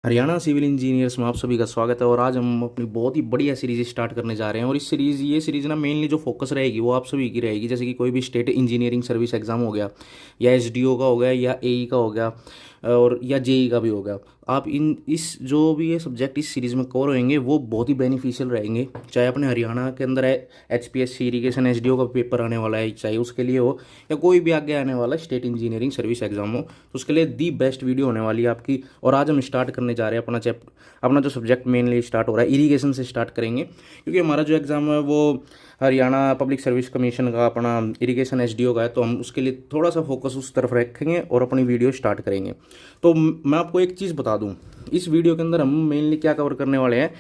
Haryana civil engineers में आप सभी का स्वागत है। और आज हम अपनी बहुत ही बढ़िया सीरीज स्टार्ट करने जा रहे हैं। और ये सीरीज ना मेनली जो फोकस रहेगी वो आप सभी की रहेगी। जैसे कि कोई भी स्टेट इंजीनियरिंग सर्विस एग्जाम हो गया, या एसडीओ का हो गया, या एई का हो गया, और या जेई का भी हो गया। आप इन इस जो भी ये सब्जेक्ट इस सीरीज़ में कवर होंगे वो बहुत ही बेनिफिशियल रहेंगे। चाहे अपने हरियाणा के अंदर है एचपीएससी इरिगेशन एसडीओ का पेपर आने वाला है, चाहे उसके लिए हो या कोई भी आगे आने वाला स्टेट इंजीनियरिंग सर्विस एग्जाम हो, तो उसके लिए दी बेस्ट वीडियो होने वाली है आपकी। और आज हम स्टार्ट करने जा रहे हैं अपना जो सब्जेक्ट मेनली स्टार्ट हो रहा है इरिगेशन से स्टार्ट करेंगे, क्योंकि हमारा जो एग्ज़ाम है वो हरियाणा पब्लिक सर्विस कमीशन का अपना इरिगेशन एसडीओ का है। तो हम उसके लिए थोड़ा सा फोकस उस तरफ रखेंगे और अपनी वीडियो स्टार्ट करेंगे। तो मैं आपको एक चीज़ बता दूं, इस वीडियो के अंदर हम मेनली क्या कवर करने वाले हैं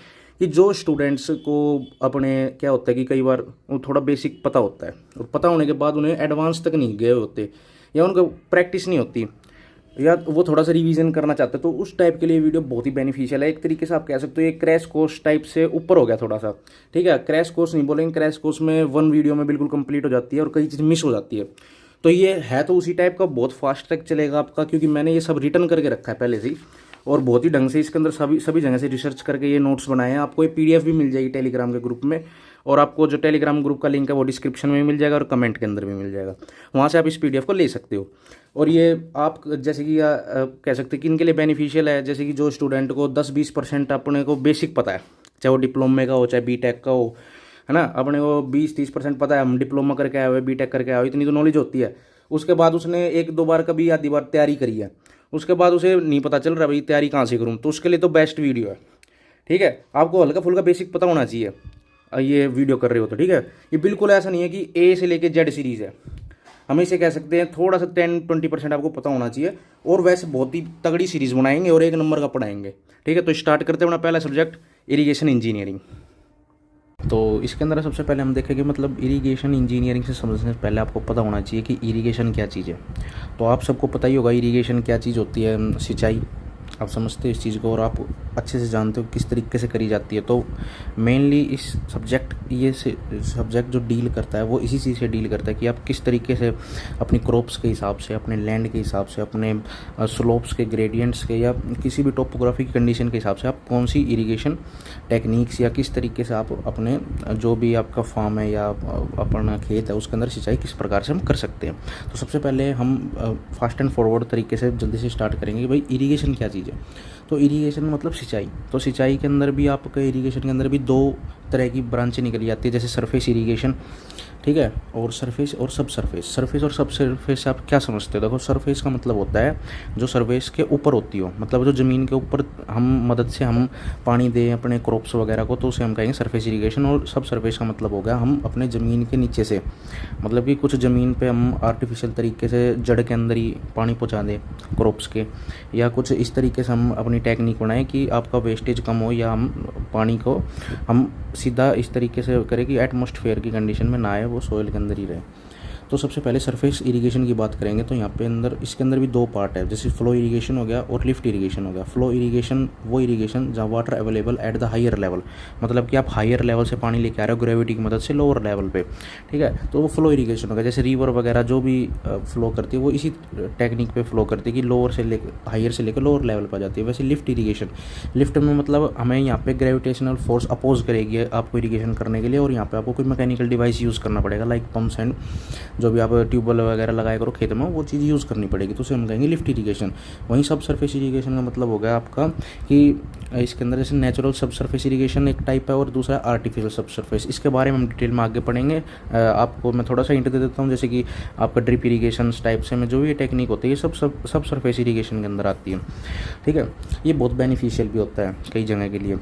कि जो स्टूडेंट्स को अपने क्या होता है कि कई बार वो थोड़ा बेसिक पता होता है और पता होने के बाद उन्हें एडवांस तक नहीं गए होते, या उनको प्रैक्टिस नहीं होती, या वो थोड़ा सा रिवीजन करना चाहते हैं, तो उस टाइप के लिए वीडियो बहुत ही बेनिफिशियल है। एक तरीके से आप कह सकते हो ये क्रैश कोर्स टाइप से ऊपर हो गया थोड़ा सा। ठीक है, क्रैश कोर्स नहीं बोलेंगे, क्रैश कोर्स में वन वीडियो में बिल्कुल कंप्लीट हो जाती है और कई चीज़ मिस हो जाती है। तो ये है तो उसी टाइप का, बहुत फास्ट ट्रैक चलेगा आपका, क्योंकि मैंने ये सब रिटर्न करके रखा है पहले से ही, और बहुत ही ढंग से इसके अंदर सभी जगह से रिसर्च करके ये नोट्स बनाए हैं। आपको ये पीडीएफ भी मिल जाएगी टेलीग्राम के ग्रुप में, और आपको जो टेलीग्राम ग्रुप का लिंक है वो डिस्क्रिप्शन में मिल जाएगा और कमेंट के अंदर भी मिल जाएगा, वहाँ से आप इस पीडीएफ को ले सकते हो। और ये आप जैसे कि कह सकते हैं कि इनके लिए बेनिफिशियल है। जैसे कि जो स्टूडेंट को 10-20% अपने को बेसिक पता है, चाहे वो डिप्लोमे का हो चाहे बीटेक का हो, है ना, अपने को 20-30% पता है, हम डिप्लोमा करके आए हुए बीटेक करके आए हुए, इतनी तो नॉलेज होती है। उसके बाद उसने एक दो बार कभी आधी बार तैयारी करी है, उसके बाद उसे नहीं पता चल रहा भाई तैयारी कहाँ से करूँ, तो उसके लिए तो बेस्ट वीडियो है। ठीक है, आपको हल्का फुल्का बेसिक पता होना चाहिए ये वीडियो कर रहे हो तो। ठीक है, ये बिल्कुल ऐसा नहीं है कि ए से लेके जेड सीरीज़ है, हम इसे कह सकते हैं थोड़ा सा 10-20% आपको पता होना चाहिए। और वैसे बहुत ही तगड़ी सीरीज़ बनाएंगे और एक नंबर का पढ़ाएंगे। ठीक है, तो स्टार्ट करते हैं अपना पहला सब्जेक्ट इरिगेशन इंजीनियरिंग। तो इसके अंदर सबसे पहले हम देखेंगे मतलब इरिगेशन इंजीनियरिंग से समझने से पहले आपको पता होना चाहिए कि इरिगेशन क्या चीज़ है। तो आप सबको पता ही होगा इरिगेशन क्या चीज़ होती है, सिंचाई। आप समझते हो इस चीज़ को और आप अच्छे से जानते हो किस तरीके से करी जाती है। तो मेनली इस सब्जेक्ट जो डील करता है वो इसी चीज़ से डील करता है कि आप किस तरीके से अपनी क्रॉप्स के हिसाब से, अपने लैंड के हिसाब से, अपने स्लोप्स के, ग्रेडियंट्स के, या किसी भी टोपोग्राफी की कंडीशन के हिसाब से आप कौन सी इरिगेशन टेक्निक्स या किस तरीके से आप अपने जो भी आपका फार्म है या अपना खेत है उसके अंदर सिंचाई किस प्रकार से हम कर सकते हैं। तो सबसे पहले हम फास्ट एंड फॉरवर्ड तरीके से जल्दी से स्टार्ट करेंगे कि भाई इरिगेशन क्या चीज़ है। तो इरिगेशन मतलब सिंचाई। तो सिंचाई के अंदर भी आपके इरिगेशन के अंदर भी दो तरह की ब्रांचें निकली जाती है, जैसे सरफेस इरिगेशन, ठीक है, और सरफेस और सब सरफेस। सरफेस और सब सरफेस आप क्या समझते हो? देखो, सरफेस का मतलब होता है जो सरफेस के ऊपर होती हो, मतलब जो ज़मीन के ऊपर हम मदद से हम पानी दें अपने क्रॉप्स वगैरह को, तो उसे हम कहेंगे सरफेस इरिगेशन। और सब सरफेस का मतलब हो गया हम अपने ज़मीन के नीचे से, मतलब कि कुछ ज़मीन पे हम आर्टिफिशियल तरीके से जड़ के अंदर ही पानी पहुंचा दें क्रॉप्स के, या कुछ इस तरीके से हम अपनी टेक्निक बनाएं कि आपका वेस्टेज कम हो, या हम पानी को हम सीधा इस तरीके से करें कि एटमॉस्फेयर की कंडीशन में ना आए, वो सोइल के अंदर ही रहे। तो सबसे पहले सरफेस इरिगेशन की बात करेंगे। तो यहाँ पे इसके अंदर भी दो पार्ट है, जैसे फ्लो इरिगेशन हो गया और लिफ्ट इरिगेशन हो गया। फ्लो इरिगेशन वो इरिगेशन जहाँ water available at the higher level, मतलब कि आप हायर लेवल से पानी लेके आ रहे हो ग्रेविटी की मदद से लोअर लेवल पे। ठीक है, तो वो फ्लो इरिगेशन हो गया। जैसे रिवर वगैरह जो भी फ्लो करती है वो इसी टेक्निक पे फ्लो करती है कि लोअर से लेकर हायर से लेकर लोअर लेवल पर जाती है। वैसे लिफ्ट इरिगेशन, लिफ्ट में मतलब हमें यहाँ पे ग्रेविटेशनल फोर्स अपोज करेगी आपको इरिगेशन करने के लिए, और यहाँ पे आपको कोई मैकेनिकल डिवाइस यूज़ करना पड़ेगा, लाइक पंप्स एंड जो भी आप ट्यूबवेल वगैरह लगाया करो खेत में, वो चीज़ यूज़ करनी पड़ेगी, तो उसे हम कहेंगे लिफ्ट इरिगेशन। वहीं सब सरफेस इरिगेशन का मतलब हो गया आपका कि इसके अंदर जैसे नेचुरल सब सरफेस इरिगेशन एक टाइप है और दूसरा आर्टिफिशियल सब सरफेस। इसके बारे में हम डिटेल में आगे पढ़ेंगे। आपको मैं थोड़ा सा हिंट दे देता हूँ, जैसे कि आपका ड्रिप इरिगेशन टाइप से में जो भी टेक्निक होती है ये सब सरफेस इरिगेशन के अंदर आती है। ठीक है, ये बहुत बेनिफिशियल भी होता है कई जगह के लिए।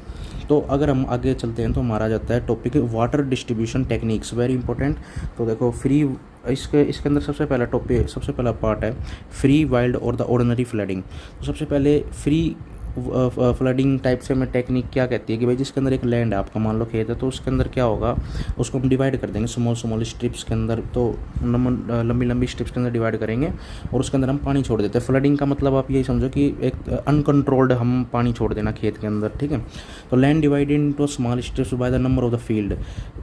तो अगर हम आगे चलते हैं तो हमारा जाता है topic water distribution techniques, very important. तो देखो, फ्री इसके अंदर सबसे पहला पार्ट है फ्री, वाइल्ड और द ऑर्डिनरी फ्लडिंग। तो सबसे पहले फ्री फ्लडिंग टाइप से में टेक्निक क्या कहती है कि भाई जिसके अंदर एक लैंड है, आपका मान लो खेत है, तो उसके अंदर क्या होगा, उसको हम डिवाइड कर देंगे स्मॉल स्ट्रिप्स के अंदर। तो लंबी स्ट्रिप्स के अंदर डिवाइड करेंगे और उसके अंदर हम पानी छोड़ देते हैं। फ्लडिंग का मतलब आप यही समझो कि एक अनकंट्रोल्ड हम पानी छोड़ देना खेत के अंदर। ठीक है, तो land divided into small strips by the number of the field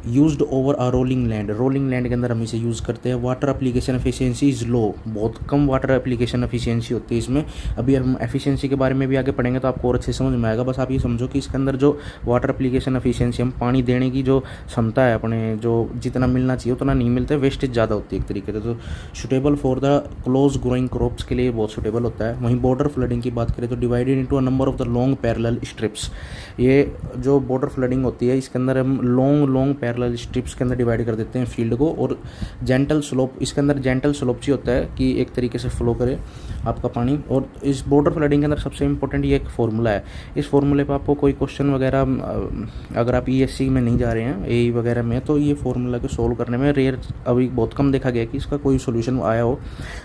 used over a rolling land. Rolling land के अंदर हम इसे यूज़ करते हैं। Water application efficiency is low, बहुत कम वाटर एप्लीकेशन एफिशिएंसी होती है इसमें। अभी हम एफिशिएंसी के बारे में भी आगे पढ़ेंगे, तो आपको और अच्छे समझ में आएगा। बस आप ये समझो कि इसके अंदर जो वाटर एप्लीकेशन एफिशिएंसी, हम पानी देने की जो क्षमता है अपने, जो जितना मिलना चाहिए उतना नहीं मिलता है, वेस्टेज ज़्यादा होती है एक तरीके से। तो suitable for the close growing crops के लिए बहुत सुटेबल होता है। वहीं बॉर्डर फ्लडिंग की बात करें तो divided into a number of the long parallel strips. ये जो बॉर्डर फ्लडिंग होती है इसके अंदर हम लॉन्ग पैरेलल स्ट्रिप्स के अंदर डिवाइड कर देते हैं फील्ड को। और जेंटल स्लोप, इसके अंदर जेंटल स्लोप चाहिए होता है कि एक तरीके से फ्लो करे आपका पानी। और इस बॉर्डर फ्लडिंग के अंदर सबसे इंपॉर्टेंट ये एक फॉर्मूला है। इस फॉर्मूले पर आपको कोई क्वेश्चन वगैरह, अगर आप ईएससी में नहीं जा रहे हैं, एई वगैरह में, तो ये फॉर्मूला को सोल्व करने में रेयर, अभी बहुत कम देखा गया कि इसका कोई सोल्यूशन आया हो,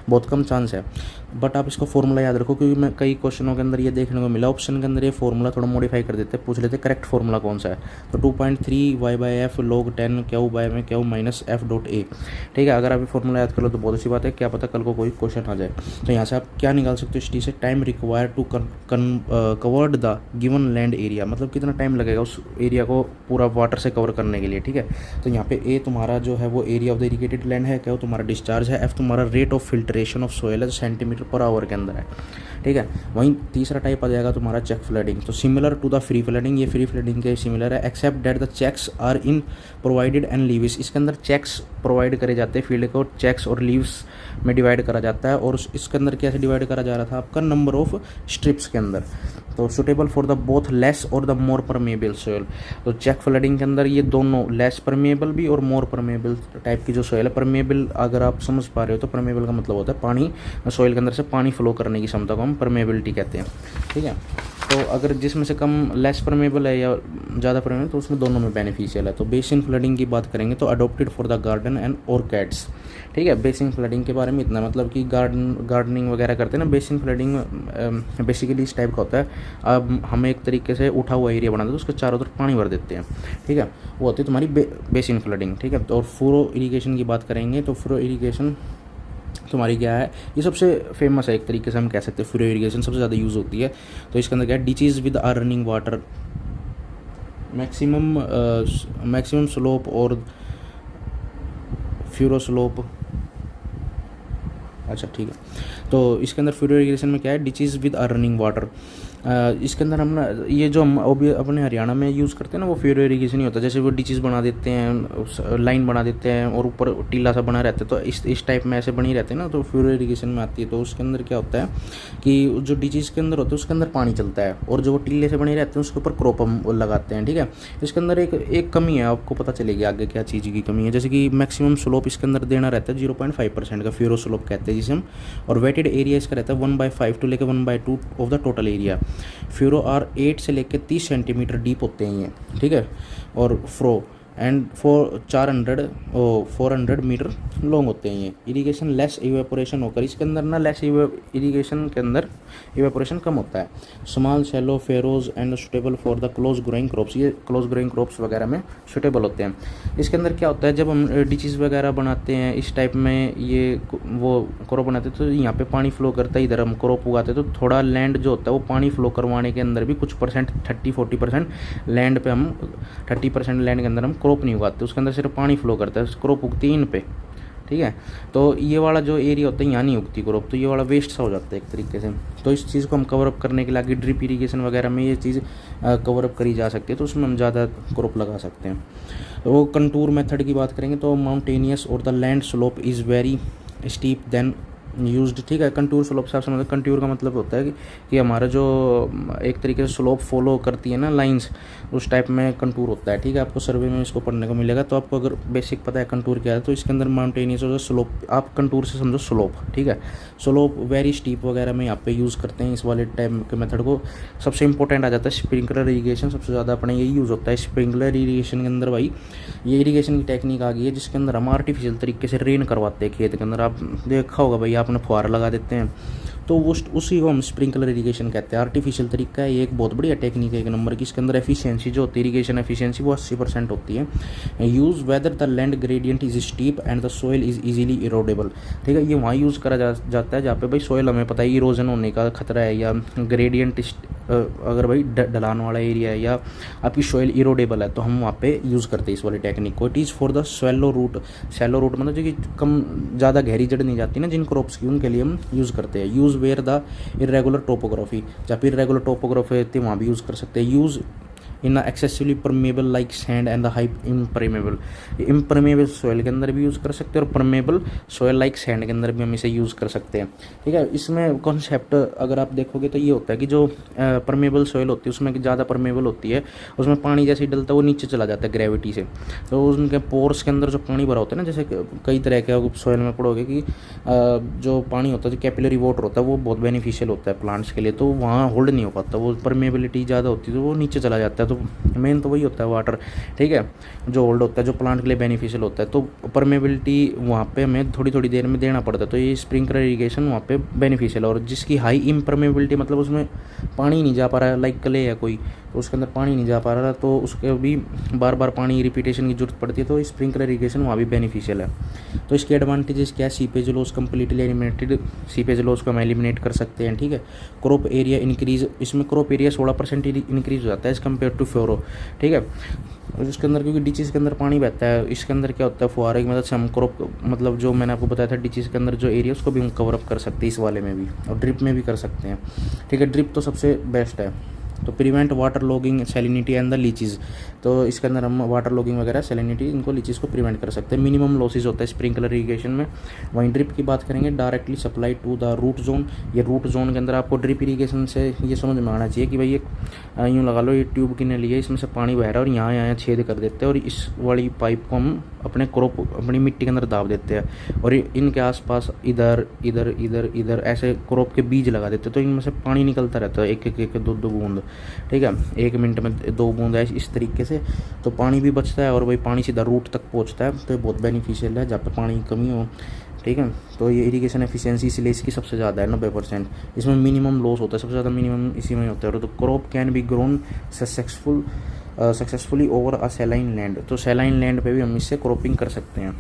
बहुत कम चांस है। बट आप इसका फॉर्मूला याद रखो, क्योंकि मैं कई क्वेश्चनों के अंदर ये देखने को मिला, ऑप्शन के अंदर ये फॉर्मूला थोड़ा मॉडिफाई कर देते हैं, पूछ लेते करेक्ट फॉर्मूला कौन सा है। तो 2.3 y/f log 10 क्यू बाय में Q minus F dot A. ठीक है, अगर आप ये फॉर्मूला याद कर लो तो बहुत अच्छी बात है, क्या पता कल को कोई क्वेश्चन आ जाए। तो यहाँ से आप क्या निकाल सकते हो इस टी से, time required to covered the given land area, मतलब कितना टाइम लगेगा उस एरिया को पूरा वाटर से कवर करने के लिए। ठीक है, तो यहाँ पे ए तुम्हारा जो है वो area of the irrigated land है, क्या वो तुम्हारा डिस्चार्ज है, एफ तुम्हारा rate of filtration of soil है, सेंटीमीटर पर आवर के अंदर है। ठीक है, वहीं तीसरा टाइप आ जाएगा तुम्हारा चेक फ्लडिंग। तो similar to the free flooding, ये फ्री फ्लडिंग के सिमिलर है, except that the checks are in provided and levees. इसके अंदर चेक्स प्रोवाइड करे जाते हैं, फील्ड को चेक्स और लीव्स में डिवाइड करा जाता है। और इसके अंदर कैसे डिवाइड करा जा रहा था आपका, नंबर ऑफ स्ट्रिप्स के अंदर। तो suitable for the both less और द मोर परमेबल सोयल। तो चेक फ्लडिंग के अंदर ये दोनों, लेस परमेबल भी और मोर परमेबल टाइप की जो सोयल है। परमेबल अगर आप समझ पा रहे हो तो परमेबल का मतलब होता है पानी, सोयल के अंदर से पानी फ्लो करने की क्षमता को हम परमेबिलिटी कहते हैं। ठीक है, तो अगर जिसमें से कम लेस परमेबल है या ज़्यादा परमेबल, तो उसमें दोनों में बेनिफिशियल है। तो बेसिन फ्लडिंग की बात करेंगे तो adopted for the garden and orchids. ठीक है, बेसिन फ्लडिंग के बारे में इतना, मतलब कि गार्डनिंग वगैरह करते हैं ना, बेसिन फ्लडिंग बेसिकली इस टाइप का होता है। अब हम एक तरीके से उठा हुआ एरिया बनाते हैं, उसके चारों तरफ पानी भर देते हैं। ठीक है, वो होती है तुम्हारी बेसिन फ्लडिंग। ठीक है, तो और फूरो इरीगेशन की बात करेंगे तो फूरो इरीगेशन तुम्हारी क्या है, ये सबसे फेमस है एक तरीके से हम कह सकते हैं, फूरो इरीगेशन सबसे ज़्यादा यूज़ होती है। तो इसके अंदर क्या है, ditches with are running water, maximum slope और फ्यूरो स्लोप। अच्छा ठीक है, तो इसके अंदर फ्यूरो इरीगेशन में क्या है, ditches with are running water. इसके अंदर हम ना, ये जो हम अपने हरियाणा में यूज़ करते हैं ना, वो फ्यूरो इरीगेशन ही होता है। जैसे वो डिचेज बना देते हैं, लाइन बना देते हैं और ऊपर टीला सा बना रहता है, तो इस टाइप में ऐसे बनी रहते हैं ना, तो फ्यूरो इरीगेशन में आती है। तो उसके अंदर क्या होता है कि जो डिचेज के अंदर होता है उसके अंदर पानी चलता है, और जो वो टीले से बने रहते हैं उसके ऊपर क्रॉप हम लगाते हैं। ठीक है, इसके अंदर एक कमी है, आपको पता चलेगी आगे क्या चीज़ की कमी है। जैसे कि मैक्सिमम स्लोप इसके अंदर देना रहता है 0.5% का, फ्यूरो स्लोप कहते हैं जिसे हम। और वेटेड एरिया इसका रहता है 1/5 टू लेकर 1/2 of the total area. Furrow are 8 से लेकर 30 सेंटीमीटर डीप होते हैं ये। ठीक है, और फ्रो एंड 400 मीटर लॉन्ग होते हैं ये। इरीगेशन लेस इवेपोरेशन होकर, इसके अंदर ना लेस इरीगेशन के अंदर इवेपोरेशन कम होता है। Small shallow Feroz and suitable for the close growing crops, ये क्लोज ग्रोइंग क्रॉप्स वगैरह में सुटेबल होते हैं। इसके अंदर क्या होता है, जब हम डिचेज वगैरह बनाते हैं इस टाइप में, ये वो क्रॉप बनाते हैं, तो यहाँ पे पानी फ्लो करता है, इधर हम क्रॉप उगाते हैं, तो थोड़ा लैंड जो होता है वो पानी फ्लो करवाने के अंदर भी कुछ परसेंट 30-40% लैंड पे हम 30% लैंड के अंदर हम क्रॉप नहीं उगाते, उसके अंदर सिर्फ पानी फ्लो करता है, क्रॉप उगती है इन पे। ठीक है, तो ये वाला जो एरिया होता है यहाँ नहीं उगती क्रॉप, तो ये वाला वेस्ट सा हो जाता है एक तरीके से। तो इस चीज़ को हम कवर अप करने के लिए आगे ड्रिप इरीगेशन वगैरह में ये चीज़ कवर अप करी जा सकती है, तो उसमें हम ज़्यादा क्रॉप लगा सकते हैं। तो वो कंटूर मेथड की बात करेंगे तो माउंटेनियस और the land slope is very steep then used. ठीक है, कंटूर स्लोप से आप समझते हैं, कंटूर का मतलब होता है कि हमारा जो एक तरीके से स्लोप फॉलो करती है ना लाइंस, उस टाइप में कंटूर होता है। ठीक है, आपको सर्वे में इसको पढ़ने को मिलेगा। तो आपको अगर बेसिक पता है कंटूर क्या है, तो इसके अंदर माउंटेनियस और स्लोप, आप कंटूर से समझो स्लोप। ठीक है, स्लोप वेरी स्टीप वगैरह में यहाँ पे यूज़ करते हैं इस वाले टाइप के मेथड को। सबसे इंपॉर्टेंट आ जाता है स्प्रिंकलर इरीगेशन, सबसे ज़्यादा अपने यही यूज़ होता है स्प्रिंकलर इरीगेशन के अंदर। भाई ये इरीगेशन की टेक्निक आ गई है जिसके अंदर हम आर्टिफिशियल तरीके से रेन करवाते हैं खेत के अंदर। आप देखा होगा भाई, आपने फुहारा लगा देते हैं, तो वो उसी को हम स्प्रिंकलर इरीगेशन कहते हैं। आर्टिफिशियल तरीका है, ये एक बहुत बढ़िया टेक्निक है एक नंबर की। इसके अंदर एफिशिएंसी जो होती है, इरीगेशन एफिशिएंसी, वो 80% होती है। Use whether the land gradient is steep and the soil is easily erodible. ठीक है, ये वहाँ यूज़ करा जाता है जहाँ पे भाई सोइल हमें पता है इरोजन होने का खतरा है, या ग्रेडियंट अगर भाई ढलान वाला एरिया है या आपकी सॉइल इरोडेबल है तो हम वहाँ पे यूज़ करते हैं इस वाली टेक्निक को। It is for the shallow root. Shallow root मतलब जो कि कम ज़्यादा गहरी जड़ नहीं जाती ना जिन क्रॉप्स की, उनके लिए हम यूज़ करते हैं। Use where the irregular topography, जहाँ पे इरेगुलर टोपोग्राफी होती है वहाँ भी यूज़ कर सकते हैं। Use in excessively permeable like sand and the high impermeable. Impermeable soil के अंदर भी यूज़ कर सकते हैं और परमेबल सॉइल लाइक सैंड के अंदर भी हम इसे यूज़ कर सकते हैं। ठीक है, इसमें कॉन्सेप्ट अगर आप देखोगे तो ये होता है कि जो परमेबल सॉइल होती है उसमें ज़्यादा परमेबल होती है, उसमें पानी जैसे ही डलता है वो नीचे चला जाता है ग्रेविटी से, तो उनके पोर्स के अंदर जो पानी भरा होता है ना, जैसे कई तरह के सॉइल में पढ़ोगे कि जो पानी होता है जो कैपिलरी वाटर होता है वो बहुत बेनिफिशियल होता है प्लांट्स के लिए, तो वहाँ होल्ड नहीं हो पाता, वो परमेबिलिटी ज़्यादा होती है तो वो नीचे चला जाता है। तो मेन तो वही होता है वाटर, ठीक है, जो होल्ड होता है जो प्लांट के लिए बेनिफिशियल होता है, तो परमेबिलिटी वहाँ पे हमें थोड़ी थोड़ी देर में देना पड़ता है। तो ये स्प्रिंकलर इरिगेशन वहाँ पे बेनिफिशियल है। और जिसकी हाई इम्परमेबिलिटी मतलब उसमें पानी नहीं जा पा रहा है, लाइक क्ले है कोई तो उसके अंदर पानी नहीं जा पा रहा तो उसके भी बार बार पानी रिपीटेशन की जरूरत पड़ती है, तो स्प्रिंकलर इरिगेशन वहाँ भी बेनिफिशियल है। तो इसके एडवांटेजेस क्या है? Seepage loss completely eliminated, seepage loss को हम एलिमिनेट कर सकते हैं। ठीक है, क्रॉप एरिया इंक्रीज, इसमें क्रॉप एरिया 16% इंक्रीज हो जाता है एज़ कम्पेयर टू फ्लोरो। ठीक है, और इसके अंदर क्योंकि डिचेस के अंदर पानी बहता है, इसके अंदर क्या होता है फुहारे की मदद से हम क्रॉप मतलब जो मैंने आपको बताया था डिचेस के अंदर जो एरिया उसको भी हम कवर अप कर सकते हैं इस वाले में भी, और ड्रिप में भी कर सकते हैं। ठीक है, ड्रिप तो सबसे बेस्ट है। तो prevent water logging salinity and the leeches, तो इसके अंदर हम वाटर लॉगिंग वगैरह सैलिनिटी इनको लीचेज को प्रिवेंट कर सकते हैं। मिनिमम लॉसेज होता है स्प्रिंकलर इरिगेशन में। वहीं ड्रिप की बात करेंगे, directly supply to the root zone. ये रूट जोन के अंदर आपको ड्रिप इरिगेशन से ये समझ में आना चाहिए कि भाई ये यूँ लगा लो ये ट्यूब की नली है, इसमें से पानी बह रहा है और यहाँ छेद कर देते हैं और इस वाली पाइप को हम अपने क्रॉप अपनी मिट्टी के अंदर दाब देते हैं और इनके आसपास इधर इधर इधर इधर ऐसे क्रॉप के बीज लगा देते हैं, तो इनमें से पानी निकलता रहता है एक एक एक दो दो बूंद। ठीक है, 1 मिनट में 2 बूंद है इस तरीके से, तो पानी भी बचता है और वही पानी सीधा रूट तक पहुंचता है, तो ये बहुत बेनिफिशियल है जहाँ पे पानी की कमी हो। ठीक है, तो ये इरिगेशन एफिशिएंसी इसलिए इसकी सबसे ज़्यादा है 90%। इसमें मिनिमम लॉस होता है, सबसे ज़्यादा मिनिमम इसी में होता है। तो crop can be grown successfully over a saline land, तो सैलाइन लैंड पे भी हम इससे क्रॉपिंग कर सकते हैं।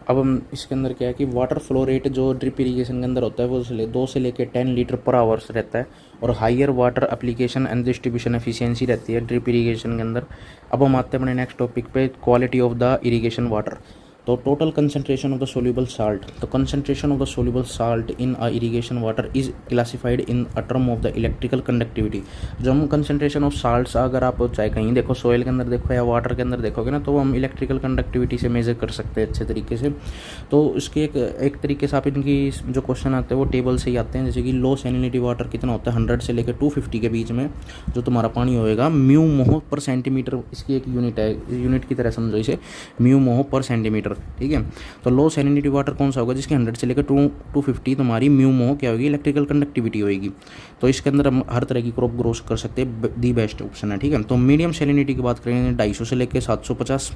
अब हम इसके अंदर क्या है कि वाटर फ्लो रेट जो ड्रिप इरिगेशन के अंदर होता है वो 2 से लेकर 10 लीटर पर आवर्स रहता है और higher water application and distribution efficiency रहती है ड्रिप इरिगेशन के अंदर। अब हम आते हैं अपने नेक्स्ट टॉपिक पे, quality of the irrigation water. तो total concentration of the soluble salt, तो concentration of the soluble salt in a irrigation water is classified in a term of the electrical conductivity. जो हम concentration of salts अगर आप चाहे कहीं देखो soil के अंदर देखो या वाटर के अंदर देखोगे ना, तो हम इलेक्ट्रिकल कंडक्टिविटी से मेजर कर सकते हैं अच्छे तरीके से। तो इसके एक तरीके से आप इनकी जो क्वेश्चन आते हैं वो टेबल से ही आते हैं, जैसे कि लो सैलिनिटी वाटर कितना होता है 100 से लेकर 250 के बीच में जो तुम्हारा पानी होएगा, म्यू मोह पर सेंटीमीटर इसकी एक यूनिट है, यूनिट की तरह समझो इसे, म्यू मोह पर सेंटीमीटर। ठीक है, तो लो सैलिनिटी वाटर कौन सा होगा जिसके 100 से लेकर 250 तुम्हारी म्यू मोह क्या होगी, इलेक्ट्रिकल कंडक्टिविटी होगी। तो इसके अंदर हम हर तरह की क्रॉप ग्रो कर सकते हैं, दी बेस्ट ऑप्शन है। ठीक है, तो मीडियम सैलिनिटी की बात करेंगे 250 से लेकर 750,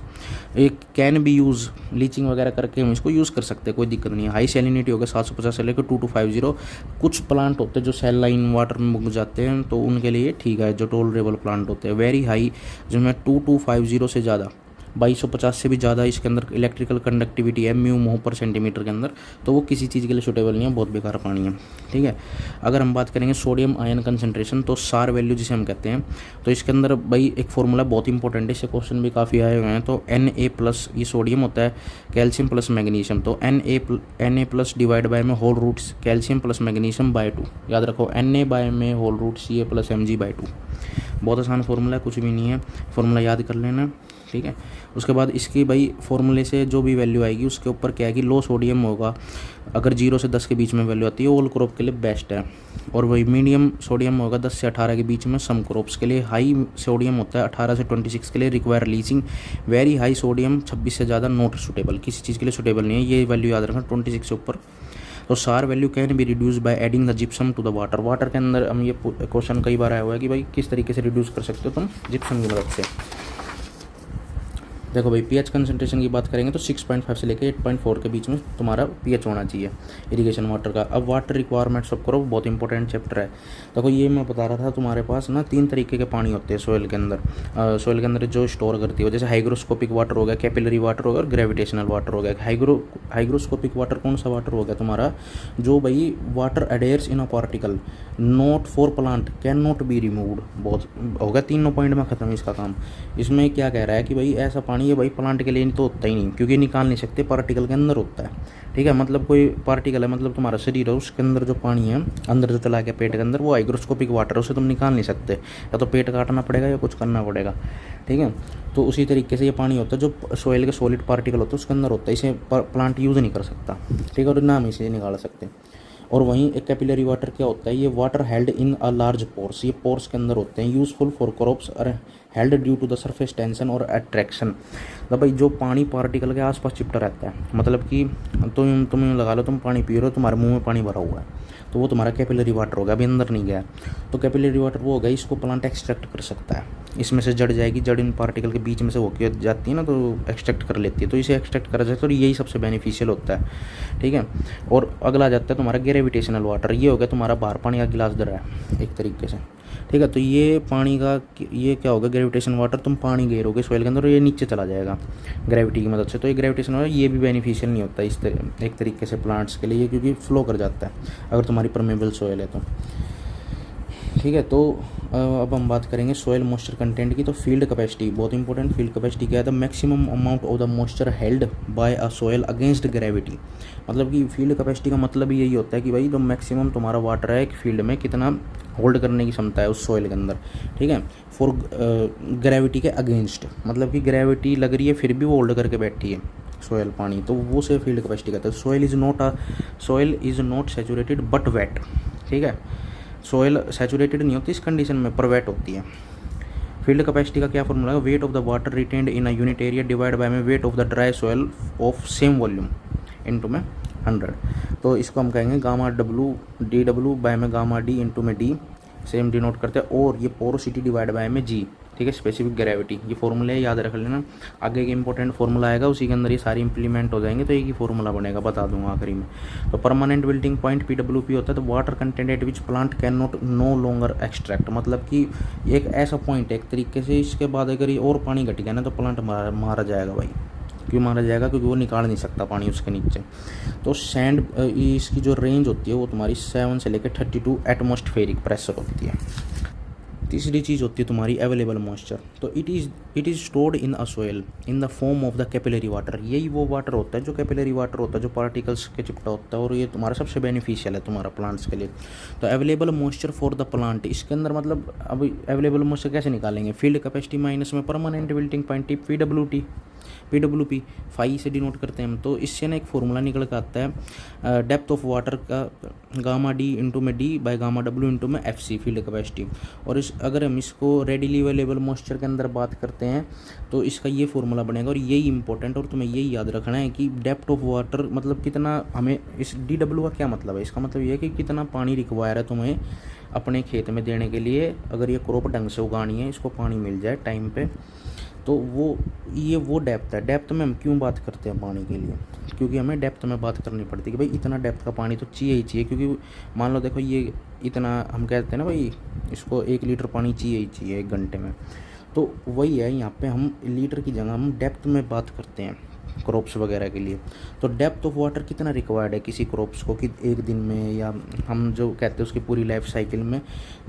एक कैन बी यूज़ लीचिंग वगैरह करके हम इसको यूज़ कर सकते हैं, कोई दिक्कत नहीं है। हाई सैलिनिटी होगा 750 से लेकर 2250। कुछ प्लांट होते हैं जो सैलाइन वाटर में उग जाते हैं तो उनके लिए ठीक है, जो टॉलरेबल प्लांट होते हैं। वेरी हाई जिसमें 2250 से ज़्यादा 2250 से भी ज़्यादा इसके अंदर इलेक्ट्रिकल कंडक्टिविटी है म्यू मोह पर सेंटीमीटर के अंदर, तो वो किसी चीज़ के लिए सूटेबल नहीं है, बहुत बेकार पानी है। ठीक है, अगर हम बात करेंगे सोडियम आयन कंसंट्रेशन, तो सार वैल्यू जिसे हम कहते हैं, तो इसके अंदर भाई एक फॉर्मूला बहुत इंपॉर्टेंट है, इससे क्वेश्चन भी काफ़ी आए हुए हैं। तो Na+ ये सोडियम होता है, कैल्शियम प्लस मैग्नीशियम, तो Na+ डिवाइड बाय में whole roots calcium plus magnesium by 2, याद रखो Na बाय में होल रूट Ca+Mg/2। बहुत आसान फार्मूला है, कुछ भी नहीं है, फार्मूला याद कर लेना। ठीक है, उसके बाद इसकी भाई फार्मूले से जो भी वैल्यू आएगी उसके ऊपर क्या है कि लो सोडियम होगा, अगर 0 से 10 के बीच में वैल्यू आती है ऑल क्रॉप के लिए बेस्ट है, और वही मीडियम सोडियम होगा 10 से 18 के बीच में सम क्रॉप्स के लिए, हाई सोडियम होता है 18 से 26 के लिए require leaching, very high sodium 26 से ज़्यादा नॉट सूटेबल, किसी चीज़ के लिए सूटेबल नहीं है, ये वैल्यू याद रखना 26 से ऊपर। तो SAR value can be reduce by adding the gypsum to the water. Water के अंदर हम ये क्वेश्चन कई बार आया हुआ है कि भाई किस तरीके से रिड्यूस कर सकते हो तुम जिप्सम की मदद से। देखो भाई पीएच कंसंट्रेशन की बात करेंगे तो 6.5 से लेकर 8.4 के बीच में तुम्हारा पीएच होना चाहिए इरिगेशन वाटर का। अब वाटर रिक्वायरमेंट्स ऑफ करो, बहुत इंपॉर्टेंट चैप्टर है। देखो ये मैं बता रहा था, तुम्हारे पास ना 3 तरीके के पानी होते हैं सोइल के अंदर। सोइल के अंदर जो स्टोर करती है, जैसे हाइग्रोस्कोपिक वाटर हो गया, कैपिलरी वाटर हो गया और ग्रेविटेशनल वाटर हो गया। हाइग्रोस्कोपिक वाटर कौन सा वाटर हो गया तुम्हारा, जो भाई water adheres in a particle not for plant can not be removed. बहुत हो गया, तीनों पॉइंट में खत्म इसका काम। इसमें क्या कह रहा है कि भाई ऐसा पानी है भाई प्लांट के लिए तो होता ही नहीं, क्योंकि निकाल नहीं सकते, पार्टिकल के अंदर होता है। ठीक है, मतलब कोई पार्टिकल है, मतलब तुम्हारा शरीर है, उसके अंदर जो पानी है अंदर जो चला गया पेट के अंदर, वो हाइग्रोस्कोपिक वाटर है, उसे तुम निकाल नहीं सकते, या तो पेट काटना पड़ेगा या कुछ करना पड़ेगा। ठीक है, तो उसी तरीके से ये पानी होता है जो सोइल के सॉलिड पार्टिकल होता है उसके अंदर होता है, इसे प्लांट यूज़ नहीं कर सकता। ठीक है, और ना हम इसे निकाल सकते। और वहीं एक कैपिलरी वाटर क्या होता है, ये water held in a large pores, ये पोर्स के अंदर होते हैं, यूजफुल फॉर क्रॉप्स और held due to the surface tension और अट्रैक्शन। तो भाई जो पानी पार्टिकल के आसपास चिपटा रहता है, मतलब कि तुम लगा लो, तुम पानी पी रहे हो, तुम्हारे मुंह में पानी भरा हुआ है, तो वो तुम्हारा कैपिलरी वाटर होगा, अभी अंदर नहीं गया। तो कैपिलरी वाटर वो होगा, इसको प्लांट एक्सट्रैक्ट कर सकता है, इसमें से जड़ जाएगी, जड़ इन पार्टिकल के बीच में से होकर जाती है ना, तो एक्सट्रैक्ट कर लेती है, तो इसे एक्सट्रैक्ट करा जाए तो यही सबसे बेनिफिशियल होता है। ठीक है, और अगला आ जाता है तुम्हारा ग्रेविटेशनल वाटर, ये हो गया तुम्हारा बाहर पानी का गिलास धरा है एक तरीके से। ठीक है, तो ये पानी का ये क्या होगा, ग्रेविटेशन वाटर, तुम पानी घेरोगे सोइल के अंदर और ये नीचे चला जाएगा ग्रेविटी की मदद से। तो ये ग्रेविटेशन वाटर ये भी बेनिफिशियल नहीं होता इस एक तरीके से प्लांट्स के लिए, क्योंकि फ्लो कर जाता है अगर तुम्हारी परमेबल सोइल है तो। ठीक है, तो अब हम बात करेंगे सोइल मॉइस्चर कंटेंट की। तो फील्ड कैपेसिटी बहुत इंपॉर्टेंट। फील्ड कैपेसिटी क्या है, the maximum amount of the moisture held by a soil against gravity. मतलब कि फील्ड कैपेसिटी का मतलब यही होता है कि भाई जो मैक्सिमम तुम्हारा वाटर है एक फील्ड में कितना होल्ड करने की क्षमता है उस सोइल के अंदर। ठीक है, फॉर ग्रेविटी के अगेंस्ट, मतलब कि ग्रेविटी लग रही है फिर भी वो होल्ड करके बैठी है सोयल पानी, तो वो से फील्ड कैपेसिटी कहते हैं। Soil is not saturated but wet. ठीक है, सोयल सैचुरेटेड नहीं होती इस कंडीशन में, पर वेट होती है। फील्ड कैपेसिटी का क्या फॉर्मूला है, weight of the water retained in a unit area divide by में weight of the dry soil of same volume into में 100। तो इसको हम कहेंगे gamma W D W by में गामा डी इंटू में डी, सेम डिनोट करते हैं, और ये पोरोसिटी डिवाइड बाय में जी। ठीक है, स्पेसिफिक ग्रेविटी, ये फॉर्मूले याद रख लेना। आगे एक इंपॉर्टेंट फॉर्मूला आएगा, उसी के अंदर ये सारी इंप्लीमेंट हो जाएंगे, तो एक ही फॉर्मूला बनेगा, बता दूंगा आखिरी में। तो परमानेंट विल्टिंग पॉइंट PWP होता है, तो water content eight which plant can not know longer extract, मतलब कि एक ऐसा पॉइंट है एक तरीके से, इसके बाद अगर ये और पानी घट गया ना तो प्लांट मारा जाएगा भाई। क्यों मारा जाएगा, क्योंकि वो निकाल नहीं सकता पानी उसके नीचे। तो सैंड इसकी जो रेंज होती है वो तुम्हारी 7 से लेकर 32 एटमॉस्फेरिक प्रेशर होती है। तीसरी चीज़ होती है तुम्हारी अवेलेबल मॉइस्चर। तो it is stored in a soil in the form of the capillary water. यही वो वाटर होता है जो कैपिलरी वाटर होता है, जो पार्टिकल्स के चिपटा होता है, और ये तुम्हारा सबसे बेनिफिशियल है तुम्हारा प्लांट्स के लिए। तो available moisture for the plant, इसके अंदर मतलब अब अवेलेबल मॉइस्चर कैसे निकालेंगे, फील्ड कैपेसिटी माइनस में परमानेंट विल्टिंग पॉइंट PWP 5 से डिनोट करते हैं हम। तो इससे ना एक फॉर्मूला निकल कर आता है डेप्थ ऑफ वाटर का गामा डी इंटू में D by gamma W into में FC फील्ड कैपेसिटी। और अगर हम इसको रेडिली अवेलेबल मॉइस्चर के अंदर बात करते हैं तो इसका ये फॉर्मूला बनेगा, और यही इंपॉर्टेंट, और तुम्हें यही याद रखना है कि डेप्थ ऑफ वाटर मतलब कितना हमें, इस DW का क्या मतलब है, इसका मतलब ये है कि कितना पानी रिक्वायर है तुम्हें अपने खेत में देने के लिए, अगर ये क्रॉप ढंग से उगानी है, इसको पानी मिल जाए टाइम पे, तो वो डेप्थ है। डेप्थ में हम क्यों बात करते हैं पानी के लिए, क्योंकि हमें डेप्थ में बात करनी पड़ती है कि भाई इतना डेप्थ का पानी तो चाहिए ही चाहिए, क्योंकि मान लो देखो ये इतना हम कहते हैं ना भाई, इसको 1 लीटर पानी चाहिए ही चाहिए 1 घंटे में, तो वही है यहाँ पे हम लीटर की जगह हम डेप्थ में बात करते हैं क्रॉप्स वगैरह के लिए। तो डेप्थ ऑफ वाटर कितना रिक्वायर्ड है किसी क्रॉप्स को, कि 1 दिन में, या हम जो कहते हैं उसकी पूरी लाइफ साइकिल में,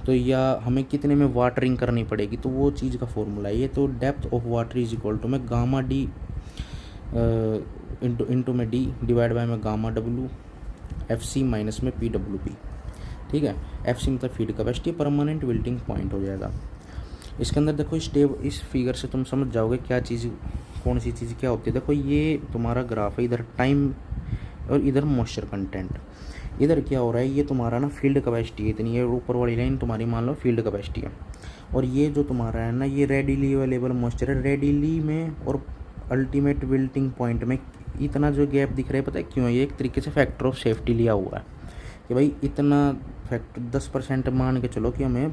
तो या हमें कितने में वाटरिंग करनी पड़ेगी, तो वो चीज़ का फॉर्मूला है ये। तो depth of water is equal to में गामा डी इंटू में डी डिवाइड बाय में गामा डब्लू FC माइनस में PWP। ठीक है, FC मतलब field capacity, permanent wilting point हो जाएगा। इसके अंदर देखो इस फिगर से तुम समझ जाओगे क्या चीज़, कौन सी चीज़ क्या होती है। देखो ये तुम्हारा ग्राफ है, इधर टाइम और इधर मॉइस्चर कंटेंट। इधर क्या हो रहा है, ये तुम्हारा ना फील्ड कैपेसिटी है इतनी, ये ऊपर वाली लाइन तुम्हारी मान लो फील्ड कैपेसिटी है, और ये जो तुम्हारा है ना ये रेडिली अवेलेबल मॉइस्चर है। रेडिली में और अल्टीमेट विल्टिंग पॉइंट में इतना जो गैप दिख रहा है, पता है क्यों, ये एक तरीके से फैक्टर ऑफ सेफ्टी लिया हुआ है कि भाई इतना फैक्टर 10% मान के चलो कि हमें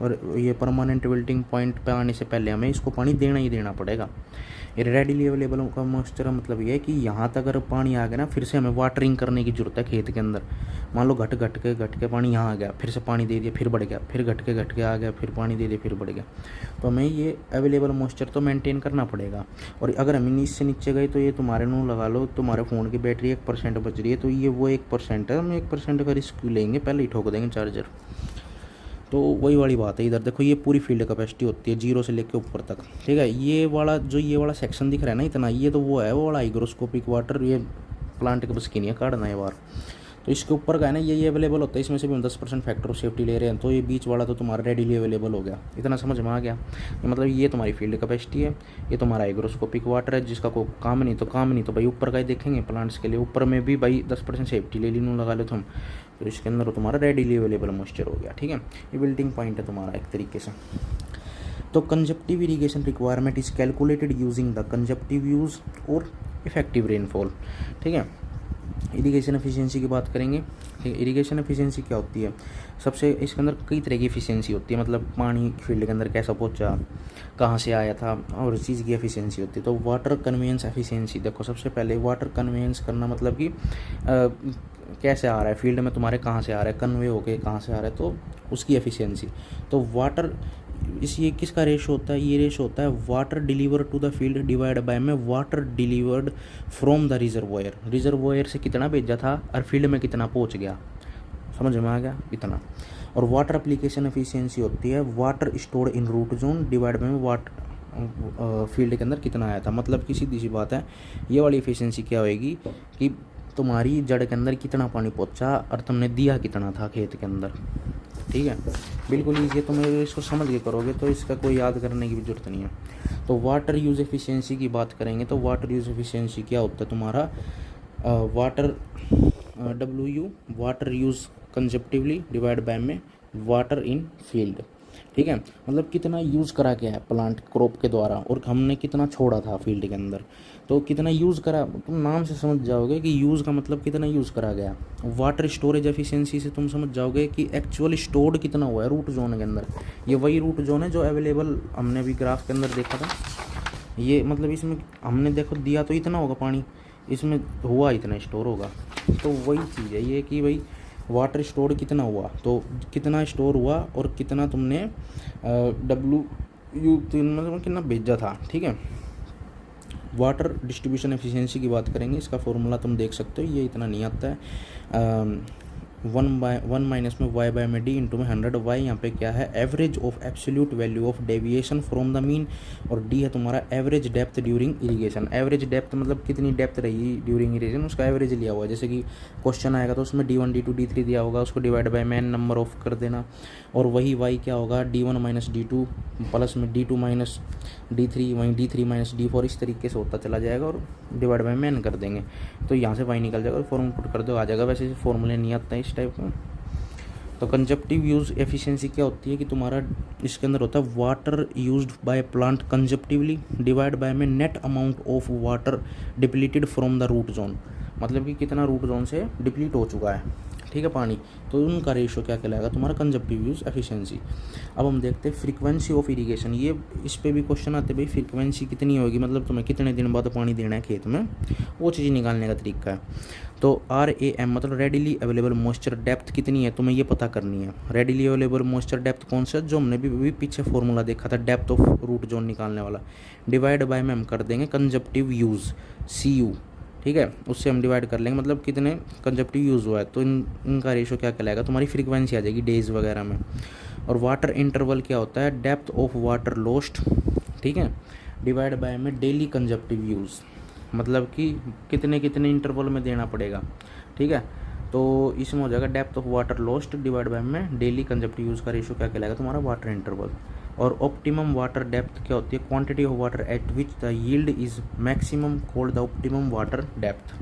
और ये परमानेंट विल्टिंग पॉइंट पे आने से पहले हमें इसको पानी देना ही देना पड़ेगा। रेडिली अवेलेबल का मॉइस्चर मतलब ये है कि यहाँ तक अगर पानी आ गया ना, फिर से हमें वाटरिंग करने की जरूरत है खेत के अंदर। मान लो घट के पानी यहाँ आ गया, फिर से पानी दे दिया, फिर बढ़ गया, फिर घट के आ गया, फिर पानी दे दिया, फिर बढ़ गया। तो हमें ये अवेलेबल मॉइस्चर तो मेंटेन करना पड़ेगा। और अगर हम इससे नीचे गए तो ये तुम्हारे नू लगा लो, तुम्हारे फ़ोन की बैटरी 1% बच रही है, तो ये वो 1% है, हम 1% का रिस्क लेंगे, पहले ही ठोक देंगे चार्जर। तो वही वाली बात है। इधर देखो ये पूरी फील्ड कैपेसिटी होती है 0 से लेकर ऊपर तक, ठीक है। ये वाला सेक्शन दिख रहा है ना इतना, ये तो वो है वो वाला हाइग्रोस्कोपिक वाटर, ये प्लांट के बस की नहीं है काटना है बार। तो इसके ऊपर का है ना ये अवेलेबल होता है, इसमें से भी हम 10% फैक्टर ऑफ सेफ्टी ले रहे हैं, तो ये बीच वाला तो तुम्हारा रेडीली अवेलेबल हो गया। इतना समझ में आ गया। मतलब ये तुम्हारी फील्ड कैपेसिटी है, ये तुम्हारा हाइग्रोस्कोपिक वाटर है जिसका कोई काम नहीं तो भाई ऊपर का ही देखेंगे प्लांट्स के लिए। ऊपर में भी भाई 10% सेफ्टी ले ली नू लगा लो तुम, तो इसके अंदर तुम्हारा रेडीली अवेलेबल मॉइस्चर हो गया, ठीक है। ये बिल्डिंग पॉइंट है तुम्हारा एक तरीके से। तो consumptive irrigation requirement is calculated using the consumptive use और इफेक्टिव रेनफॉल, ठीक है। इरिगेशन एफिशिएंसी की बात करेंगे, ठीक है। इरिगेशन एफिशिएंसी क्या होती है? सबसे इसके अंदर कई तरह की एफिशिएंसी होती है, मतलब पानी फील्ड के अंदर कैसा पहुंचा, कहाँ से आया था, और इस चीज़ की एफिशिएंसी होती है। तो वाटर कन्वेंस एफिशिएंसी देखो, सबसे पहले वाटर कन्वेंस करना मतलब कि कैसे आ रहा है फील्ड में तुम्हारे, कहाँ से आ रहा है, कन्वे होके कहाँ से आ रहा है, तो उसकी एफिशिएंसी। तो वाटर ये किसका रेशो होता है? ये रेशो होता है water deliver to the field divide by में water delivered from the reservoir. Reservoir से कितना भेजा था और फील्ड में कितना पहुंच गया, समझ में आ गया इतना। और वाटर एप्लीकेशन एफिशिएंसी होती है water stored in root zone divide by में वाटर फील्ड के अंदर कितना आया था। मतलब कि सीधी सी बात है, ये वाली एफिशिएंसी क्या होएगी कि तुम्हारी जड़ के अंदर कितना पानी पहुंचा और तुमने दिया कितना था खेत के अंदर, ठीक है। बिल्कुल ईजी है, तुम इसको समझ के करोगे तो इसका कोई याद करने की भी जरूरत नहीं है। तो वाटर यूज़ एफिशिएंसी की बात करेंगे तो वाटर यूज़ एफिशिएंसी क्या होता है तुम्हारा? Water WU water use consumptively divide by में वाटर इन फील्ड, ठीक है। मतलब कितना यूज़ करा गया है प्लांट क्रॉप के द्वारा और हमने कितना छोड़ा था फील्ड के अंदर, तो कितना यूज़ करा, तुम नाम से समझ जाओगे कि यूज़ का मतलब कितना यूज़ करा गया। वाटर स्टोरेज एफिशिएंसी से तुम समझ जाओगे कि एक्चुअल स्टोर्ड कितना हुआ है रूट जोन के अंदर। ये वही रूट जोन है जो अवेलेबल हमने अभी ग्राफ के अंदर देखा था। ये मतलब इसमें हमने देखो दिया तो इतना होगा पानी, इसमें हुआ इतना स्टोर होगा। तो वही चीज़ है ये कि भाई वाटर स्टोर कितना हुआ, तो कितना स्टोर हुआ और कितना तुमने WU मतलब कितना भेजा था, ठीक है। वाटर डिस्ट्रीब्यूशन एफिशिएंसी की बात करेंगे, इसका फॉर्मूला तुम देख सकते हो, ये इतना नहीं आता है। 1 माइनस में y बाय में d इंटू में 100 y यहाँ पे क्या है? Average of absolute value of deviation from the mean, और d है तुम्हारा average depth during irrigation. Average depth मतलब कितनी डेप्थ रही ड्यूरिंग इरिगेशन, उसका एवरेज लिया हुआ है। जैसे कि क्वेश्चन आएगा तो उसमें D1 D2 D3 दिया होगा, उसको divide by man number of कर देना, और वही y क्या होगा? D1 माइनस D2 प्लस में D2 माइनस D3, वहीं D3 माइनस D4, इस तरीके से होता चला जाएगा और डिवाइड बाय मैन कर देंगे तो यहाँ से y निकल जाएगा और फॉर्मूला पुट कर दो आ जाएगा। वैसे फॉर्मूले नहीं आता है इस टाइप का। तो कंजप्टिव यूज एफिशिएंसी क्या होती है कि तुम्हारा इसके अंदर होता है water used by plant consumptively divide by में net amount of water depleted from the root zone. मतलब कि कितना रूट जोन से डिप्लीट हो चुका है, ठीक है, पानी, तो उनका रेशो क्या कहलाएगा तुम्हारा? कंजप्टिव यूज एफिशिएंसी। अब हम देखते हैं फ्रीक्वेंसी ऑफ इरिगेशन। ये इस पे भी क्वेश्चन आते हैं भाई फ्रीक्वेंसी कितनी होगी, मतलब तुम्हें कितने दिन बाद पानी देना है खेत में, वो चीज़ निकालने का तरीका है। तो RAM मतलब रेडिली अवेलेबल मॉइस्चर डेप्थ कितनी है तुम्हें ये पता करनी है। रेडिली अवेलेबल मॉइस्चर डेप्थ कौन सा, जो हमने भी पीछे फॉर्मूला देखा था डेप्थ ऑफ रूट जोन निकालने वाला, डिवाइड बाय में हम कर देंगे कंजप्टिव यूज CU, ठीक है, उससे हम डिवाइड कर लेंगे मतलब कितने कंजप्टिव यूज़ हुआ है, तो इनका रेशो क्या कहलाएगा तुम्हारी फ्रीक्वेंसी आ जाएगी डेज वगैरह में। और वाटर इंटरवल क्या होता है? डेप्थ ऑफ वाटर लॉस्ट, ठीक है, डिवाइड बाय में डेली कंजप्टिव यूज़, मतलब कि कितने कितने इंटरवल में देना पड़ेगा, ठीक है। तो इसमें हो जाएगा depth of water lost divide by में डेली कंजप्टिव यूज़ का रेशो क्या कहलाएगा तुम्हारा? Water interval. और ऑप्टिमम वाटर डेप्थ क्या होती है? Quantity of water at which the yield is maximum called the optimum water depth.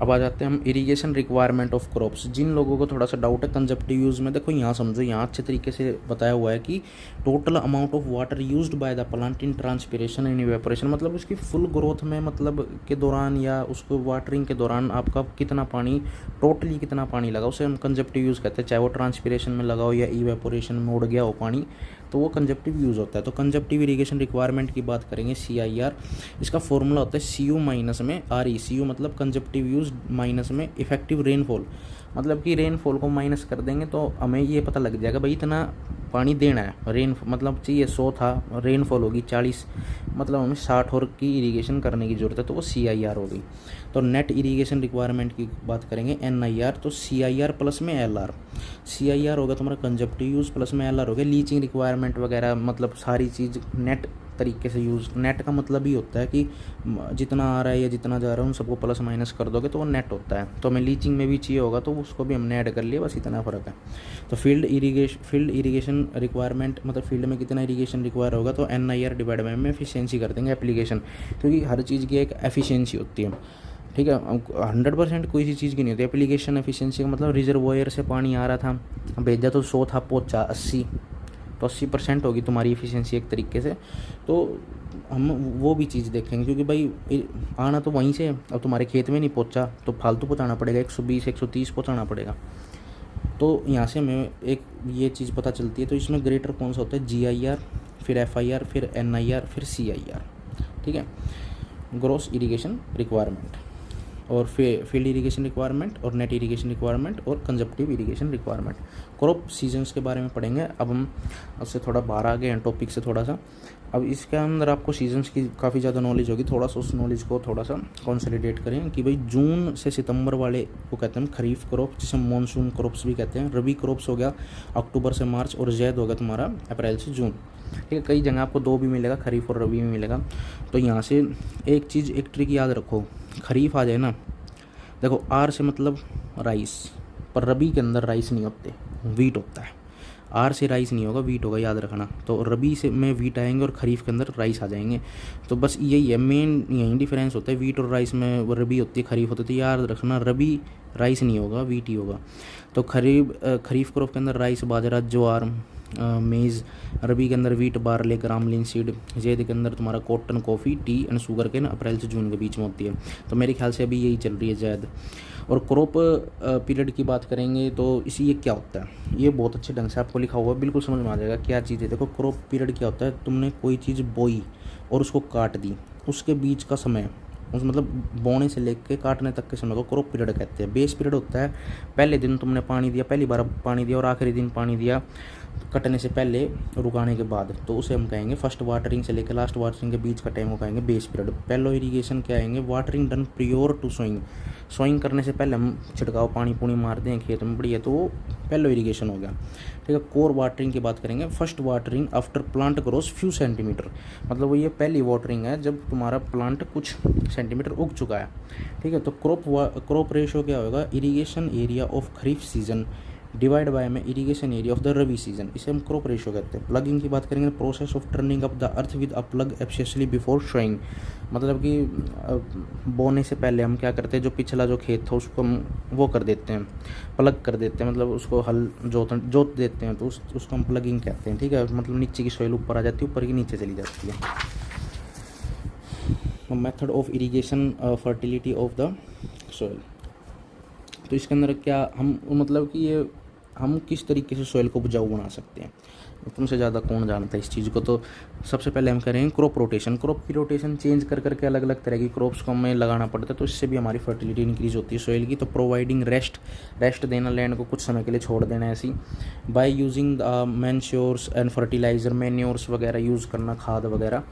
अब आ जाते हैं हम इरिगेशन रिक्वायरमेंट ऑफ क्रॉप्स। जिन लोगों को थोड़ा सा डाउट है कंजप्टिव यूज़ में, देखो यहाँ समझो, यहाँ अच्छे तरीके से बताया हुआ है कि total amount of water used by the plant in transpiration and evaporation, मतलब उसकी फुल ग्रोथ में मतलब के दौरान या उसको वाटरिंग के दौरान आपका कितना पानी, टोटली कितना पानी लगा, उसे हम कंजप्टिव यूज़ कहते हैं। चाहे वो ट्रांसपिरेशन में लगाओ या इवेपोरेशन में उड़ गया हो पानी, तो वो कंजप्टिव यूज़ होता है। तो कंजप्टिव इरिगेशन रिक्वायरमेंट की बात करेंगे, CIR, इसका फॉर्मूला होता है CU माइनस में RE। CU मतलब कंजप्टिव यूज माइनस में इफेक्टिव रेनफॉल, मतलब कि रेनफॉल को माइनस कर देंगे तो हमें ये पता लग जाएगा भाई इतना पानी देना है। रेन मतलब चाहिए 100 था, रेनफॉल होगी 40, मतलब हमें 60 और की इरिगेशन करने की ज़रूरत है, तो वो CIR होगी। तो नेट इरिगेशन रिक्वायरमेंट की बात करेंगे NIR, तो CIR प्लस में LR। CIR होगा तुम्हारा कंजप्टिव यूज़, प्लस में LR होगा लीचिंग रिक्वायरमेंट वगैरह, मतलब सारी चीज़ नेट तरीके से यूज़। नेट का मतलब ही होता है कि जितना आ रहा है या जितना जा रहा है उन सबको प्लस माइनस कर दोगे तो वो नेट होता है। तो हमें लीचिंग में भी चाहिए होगा तो उसको भी हमने ऐड कर लिया, बस इतना फ़र्क है। तो फील्ड इरीगेशन रिक्वायरमेंट, मतलब फील्ड में कितना इरीगेशन रिक्वायर होगा, तो NIR डिवाइड बाय में एफिशिएंसी कर देंगे एप्लीकेशन, क्योंकि हर चीज़ की एक एफिशिएंसी होती है, ठीक है। 100% कोई सी चीज़ की नहीं होती। एप्लीकेशन एफिशिएंसी का मतलब रिजर्वोयर से पानी आ रहा था, भेजा तो 100 था, पहुँचा 80, तो 80% होगी तुम्हारी एफिशिएंसी एक तरीके से। तो हम वो भी चीज़ देखेंगे, क्योंकि भाई आना तो वहीं से, अब तुम्हारे खेत में नहीं पहुंचा तो फालतू पहुंचाना पड़ेगा, 120 130 पहुंचाना पड़ेगा। तो यहाँ से हमें एक ये चीज़ पता चलती है। तो इसमें ग्रेटर कौन सा होता है, GIR, फिर FIR, फिर NIR, फिर CIR, ठीक है। ग्रॉस इरिगेशन रिक्वायरमेंट और फील्ड इरिगेशन रिक्वायरमेंट और नेट इरिगेशन रिक्वायरमेंट और कंजप्टिव इरिगेशन रिक्वायरमेंट। क्रॉप सीजन्स के बारे में पढ़ेंगे। अब हम उससे थोड़ा बाहर आ गए हैं टॉपिक से थोड़ा सा। अब इसके अंदर आपको सीजन्स की काफ़ी ज़्यादा नॉलेज होगी, थोड़ा सा उस नॉलेज को थोड़ा सा कंसोलिडेट करें कि भाई जून से सितंबर वाले को कहते हैं खरीफ क्रॉप, जिसे मानसून क्रॉप्स भी कहते हैं। रबी क्रॉप्स हो गया अक्टूबर से मार्च, और जैद हो गया तुम्हारा अप्रैल से जून, ठीक है। कई जगह आपको 2 भी मिलेगा, खरीफ और रबी में मिलेगा। तो यहाँ से एक चीज़, एक ट्रिक याद रखो, खरीफ आ जाए ना, देखो R से मतलब राइस, पर रबी के अंदर राइस नहीं होते, वीट होता है। R से राइस नहीं होगा, वीट होगा, याद रखना। तो रबी से में वीट आएंगे और खरीफ के अंदर राइस आ जाएंगे। तो बस यही है, मेन यही डिफरेंस होता है। वीट और राइस में वो रबी होती है, खरीफ होती है। तो याद रखना, रबी राइस नहीं होगा, वीट ही होगा। तो खरीफ क्रॉप के अंदर राइस, बाजरा, ज्वार, मेज़। रबी के अंदर wheat, barley, gram linseed. Zaid के अंदर तुम्हारा cotton, coffee, tea and sugar cane April से जून के बीच में होती है। तो मेरे ख्याल से अभी यही चल रही है जैद। और क्रॉप पीरियड की बात करेंगे तो इसी ये क्या होता है, ये बहुत अच्छे ढंग से आपको लिखा हुआ है, बिल्कुल समझ में आ जाएगा क्या चीज़ है। देखो क्रॉप पीरियड क्या होता है, तुमने कोई चीज़ बोई और उसको काट दी, उसके बीच का समय, उस मतलब बोने से लेके काटने तक के समय को क्रॉप पीरियड कहते हैं। बेस पीरियड होता है पहले दिन तुमने पानी दिया, पहली बार पानी दिया, और आखिरी दिन पानी दिया कटने से पहले और उगाने के बाद, तो उसे हम कहेंगे फर्स्ट वाटरिंग से लेकर लास्ट वाटरिंग के बीच का टाइम को कहेंगे बेस पीरियड। पहलो इरीगेशन क्या आएंगे, watering done prior to sowing, sowing करने से पहले हम छिड़काव पानी पूनी मारते हैं खेत में बढ़िया, तो वो पहलो इरीगेशन हो गया, ठीक है। कोर वाटरिंग की बात करेंगे, first watering after plant grows few centimetre, मतलब वो ये पहली वाटरिंग है जब तुम्हारा प्लांट कुछ सेंटीमीटर उग चुका है, ठीक है। तो क्रॉप रेशियो क्या होगा, irrigation area of kharif season divide by में irrigation area of the rabi season, इसे हम क्रॉप रेशियो कहते हैं। प्लगिंग की बात करेंगे, process of turning up the earth with a plug especially before showing, मतलब कि बोने से पहले हम क्या करते हैं, जो पिछला जो खेत था उसको हम वो कर देते हैं, प्लग कर देते हैं, मतलब उसको हल जोत देते हैं, तो उसको हम प्लगिंग कहते हैं, ठीक है। मतलब नीचे की सॉइल ऊपर आ जाती है, ऊपर की नीचे चली जाती है। Method of irrigation fertility of the soil, तो इसके अंदर क्या हम मतलब कि ये हम किस तरीके से सॉइल को उपजाऊ बना सकते हैं, तुमसे ज़्यादा कौन जानता है इस चीज़ को। तो सबसे पहले हम करेंगे क्रॉप रोटेशन। क्रॉप की रोटेशन चेंज कर करके अलग अलग तरह की क्रॉप्स को हमें लगाना पड़ता है, तो इससे भी हमारी फर्टिलिटी इंक्रीज होती है सॉइल की। तो प्रोवाइडिंग रेस्ट देना, लैंड को कुछ समय के लिए छोड़ देना ऐसी। By using manures and fertiliser, manures वगैरह यूज़ करना, खाद वगैरह।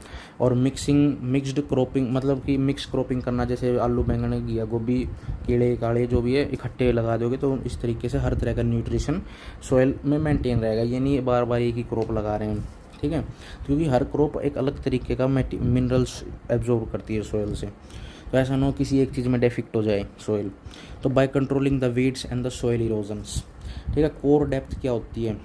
और मिक्सड क्रॉपिंग, मतलब कि मिक्स क्रॉपिंग करना, जैसे आलू, बैंगन, घिया, गोभी, कीड़े काड़े जो भी है इकट्ठे लगा दोगे, तो इस तरीके से हर तरह का न्यूट्रिशन सॉइल में मेंटेन रहेगा। ये नहीं बार बार एक ही क्रॉप लगा रहे हैं, ठीक है, क्योंकि हर क्रॉप एक अलग तरीके का मिनरल्स एब्जॉर्ब करती है सॉइल से, तो ऐसा ना हो किसी एक चीज़ में डिफेक्ट हो जाए सॉइल। तो by controlling the weeds and the soil erosions, ठीक है। कोर डेप्थ क्या होती है,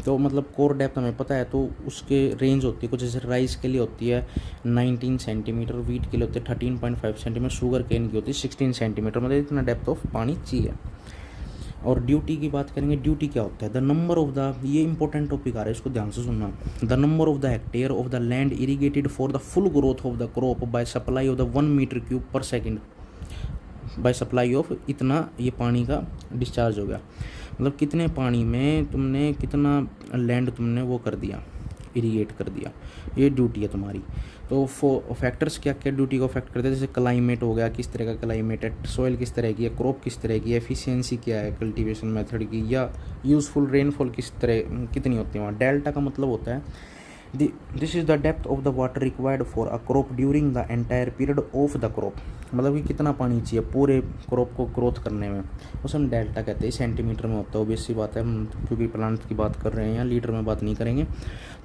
तो मतलब कोर डेप्थ हमें पता है, तो उसके रेंज होती है कुछ जैसे राइस के लिए होती है 19 सेंटीमीटर, वीट के लिए होती है 13.5 सेंटीमीटर, शुगर केन की होती है 16 सेंटीमीटर, मतलब इतना डेप्थ ऑफ पानी चाहिए। और ड्यूटी की बात करेंगे, ड्यूटी क्या होता है, द नंबर ऑफ द, ये इंपॉर्टेंट टॉपिक आ रहा है, इसको ध्यान से सुनना, the number of the hectare of the land irrigated for the full growth of the crop by supply of the 1 metre cube per second, by supply of इतना ये पानी का डिस्चार्ज हो गया, मतलब कितने पानी में तुमने कितना लैंड तुमने वो कर दिया, इरीगेट कर दिया, ये ड्यूटी है तुम्हारी। तो फैक्टर्स क्या क्या ड्यूटी को अफेक्ट करते हैं, जैसे क्लाइमेट हो गया, किस तरह का क्लाइमेट है, सॉइल किस तरह की है, क्रॉप किस तरह की है, एफिशिएंसी क्या है कल्टीवेशन मेथड की, या यूज़फुल रेनफॉल किस तरह कितनी होती है वहाँ। डेल्टा का मतलब होता है this is the depth of the water required for a crop during the entire period of the crop, मतलब कि कितना पानी चाहिए पूरे क्रॉप को ग्रोथ करने में, उसे हम डेल्टा कहते हैं। सेंटीमीटर में होता है, ऑब्वियस सी बात है, हम क्योंकि प्लांट की बात कर रहे हैं, यहाँ लीटर में बात नहीं करेंगे।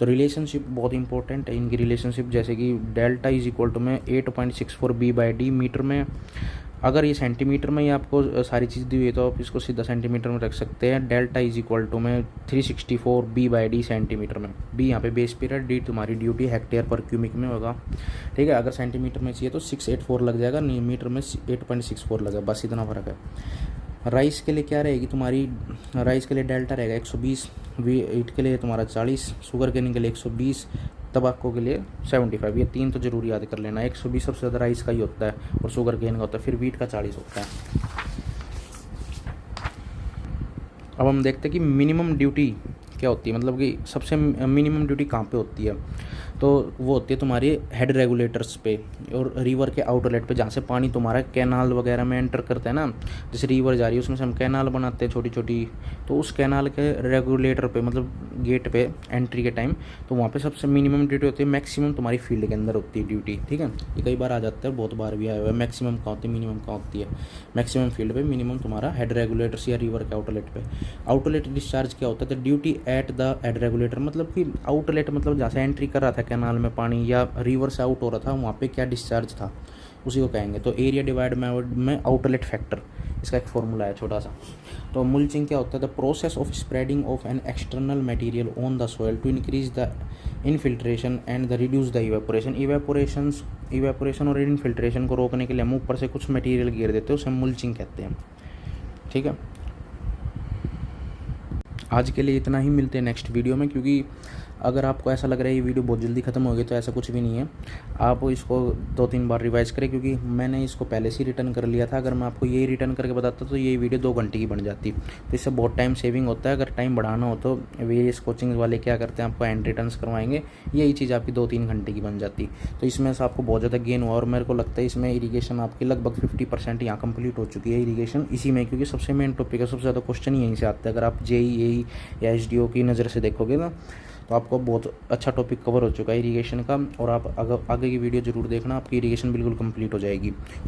तो रिलेशनशिप बहुत इंपॉर्टेंट है इनकी रिलेशनशिप, जैसे कि डेल्टा इज इक्वल टू में 8.64 B/D मीटर में, अगर ये सेंटीमीटर में ही आपको सारी चीज़ दी हुई है तो आप इसको सीधा सेंटीमीटर में रख सकते हैं। डेल्टा इज इक्वल टू में 364 B/D सेंटीमीटर में, बी यहाँ पे बेस पीरियड, डी तुम्हारी ड्यूटी हेक्टेयर पर क्यूबिक में होगा, ठीक है। अगर सेंटीमीटर में चाहिए तो 684 लग जाएगा, मीटर में 8.64 लगेगा, बस इतना फ़र्क है। राइस के लिए क्या रहेगी तुम्हारी, राइस के लिए डेल्टा रहेगा 120, वीट के लिए तुम्हारा 40, शुगर केन के लिए 120, तंबाकू के लिए 75, ये तीन तो जरूर याद कर लेना। 120 सबसे ज़्यादा राइस का ही होता है और शुगर केन का होता है, फिर वीट का 40 होता है। अब हम देखते हैं कि मिनिमम ड्यूटी क्या होती है, मतलब कि सबसे मिनिमम ड्यूटी कहाँ पे होती है, तो वो होती है तुम्हारी हेड रेगुलेटर्स पे और रिवर के आउटलेट पे, जहाँ से पानी तुम्हारा कैनाल वगैरह में एंटर करता है ना, जैसे रिवर जा रही है उसमें से हम कैनाल बनाते हैं छोटी छोटी, तो उस कैनाल के रेगुलेटर पे मतलब गेट पे एंट्री के टाइम, तो वहाँ पे सबसे मिनिमम ड्यूटी होती है, मैक्सिमम तुम्हारी फील्ड के अंदर होती है ड्यूटी, ठीक है। ये कई बार आ जाता है, बहुत बार भी आया हुआ है, मैक्सिमम कहाँ होती है मिनिमम कहाँ होती है, मैक्सिमम फील्ड पे, मिनिमम तुम्हारा हेड रेगुलेटर्स या रिवर के आउटलेट पे। आउटलेट डिस्चार्ज क्या होता है, तो duty at the head regulator, मतलब कि आउटलेट मतलब जहाँ से एंट्री कर रहा था कैनाल में पानी या रिवर से आउट हो रहा था, वहाँ पे क्या डिस्चार्ज था उसी को कहेंगे। तो एरिया डिवाइड में आउटलेट फैक्टर, इसका एक फॉर्मूला है छोटा सा। तो मुल्चिंग क्या होता है, the process of spreading of an external material on the soil to increase the infiltration and the reduce the evaporation और इनफिल्ट्रेशन को रोकने के लिए हम ऊपर से कुछ मटेरियल गिर देते हैं, उसे हम मुल्चिंग कहते हैं, ठीक है। आज के लिए इतना ही, मिलते हैं नेक्स्ट वीडियो में, क्योंकि अगर आपको ऐसा लग रहा है ये वीडियो बहुत जल्दी ख़त्म हो गई तो ऐसा कुछ भी नहीं है, आप इसको 2-3 बार रिवाइज़ करें, क्योंकि मैंने इसको पहले से ही रिटर्न कर लिया था। अगर मैं आपको यही रिटर्न करके बताता तो ये वीडियो 2 घंटे की बन जाती, तो इससे बहुत टाइम सेविंग होता है। अगर टाइम बढ़ाना हो तो वेरियस कोचिंग वाले क्या करते हैं, आपको हैंड रिटर्न्स करवाएंगे, यही चीज़ आपकी 2-3 घंटे की बन जाती, तो इसमें से आपको बहुत ज़्यादा गेन हुआ। और मेरे को लगता है इसमें इरीगेशन आपकी लगभग 50% यहाँ कंप्लीट हो चुकी है इरीगेशन इसी में, क्योंकि सबसे मेन टॉपिक है, सबसे ज़्यादा क्वेश्चन ही यहीं से आते हैं। अगर आप JEE या SDO की नज़र से देखोगे ना, तो आपको बहुत अच्छा टॉपिक कवर हो चुका है इरीगेशन का, और आप आगे की वीडियो ज़रूर देखना, आपकी इरीगेशन बिल्कुल कंप्लीट हो जाएगी।